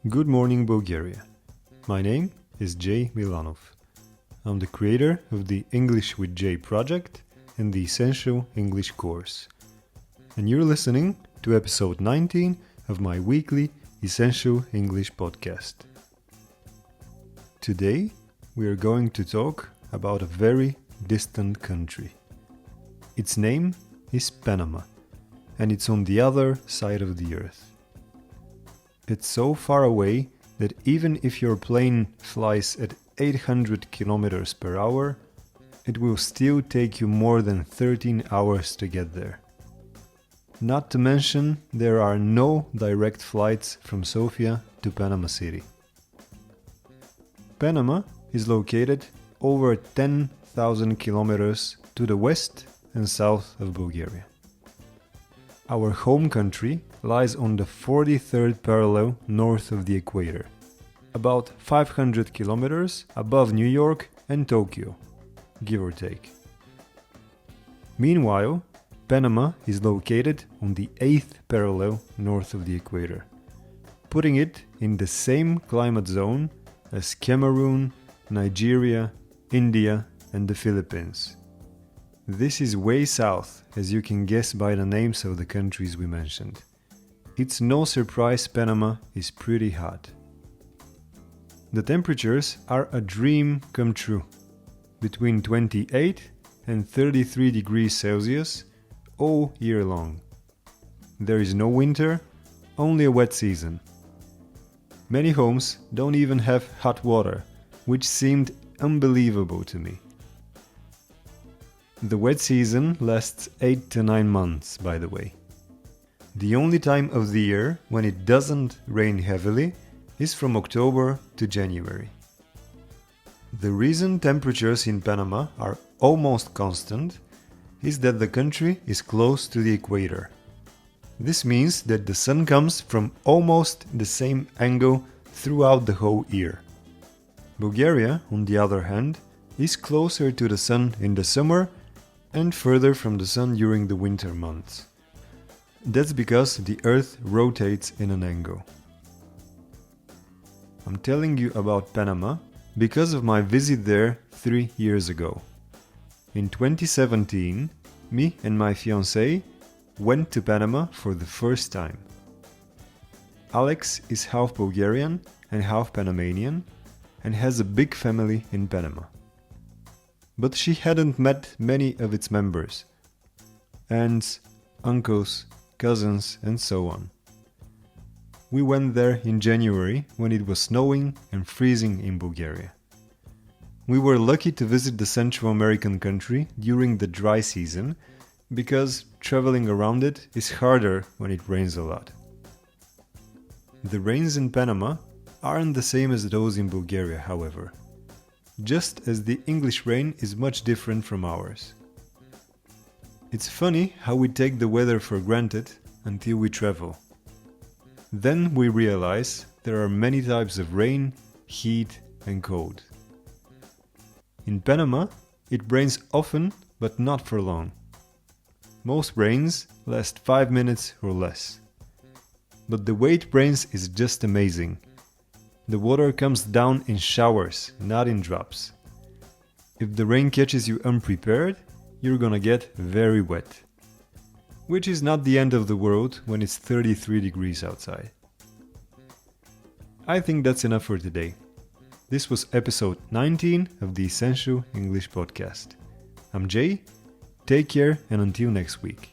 Good morning, Bulgaria. My name is Jay Milanov. I'm the creator of the English with Jay project and the Essential English course. And you're listening to episode 19 of my weekly Essential English podcast. Today, we are going to talk about a very distant country. Its name is Panama, and it's on the other side of the earth. It's so far away that even if your plane flies at 800 kilometers per hour, it will still take you more than 13 hours to get there. Not to mention, there are no direct flights from Sofia to Panama City. Panama is located over 10,000 kilometers to the west and south of Bulgaria. Our home country lies on the 43rd parallel north of the equator, about 500 kilometers above New York and Tokyo, give or take. Meanwhile, Panama is located on the 8th parallel north of the equator, putting it in the same climate zone as Cameroon, Nigeria, India, and the Philippines. This is way south, as you can guess by the names of the countries we mentioned. It's no surprise Panama is pretty hot. The temperatures are a dream come true, between 28 and 33 degrees Celsius all year long. There is no winter, only a wet season. Many homes don't even have hot water, which seemed unbelievable to me. The wet season lasts 8 to 9 months, by the way. The only time of the year when it doesn't rain heavily is from October to January. The reason temperatures in Panama are almost constant is that the country is close to the equator. This means that the sun comes from almost the same angle throughout the whole year. Bulgaria, on the other hand, is closer to the sun in the summer and further from the sun during the winter months. That's because the Earth rotates in an angle. I'm telling you about Panama because of my visit there 3 years ago. In 2017, me and my fiancée went to Panama for the first time. Alex is half Bulgarian and half Panamanian and has a big family in Panama. But she hadn't met many of its members, aunts, uncles, cousins, and so on. We went there in January when it was snowing and freezing in Bulgaria. We were lucky to visit the Central American country during the dry season because traveling around it is harder when it rains a lot. The rains in Panama aren't the same as those in Bulgaria, however, just as the English rain is much different from ours. It's funny how we take the weather for granted until we travel. Then we realize there are many types of rain, heat, and cold. In Panama, it rains often, but not for long. Most rains last 5 minutes or less. But the way it rains is just amazing. The water comes down in showers, not in drops. If the rain catches you unprepared, you're gonna get very wet. Which is not the end of the world when it's 33 degrees outside. I think that's enough for today. This was episode 19 of the Essential English podcast. I'm Jay. Take care and until next week.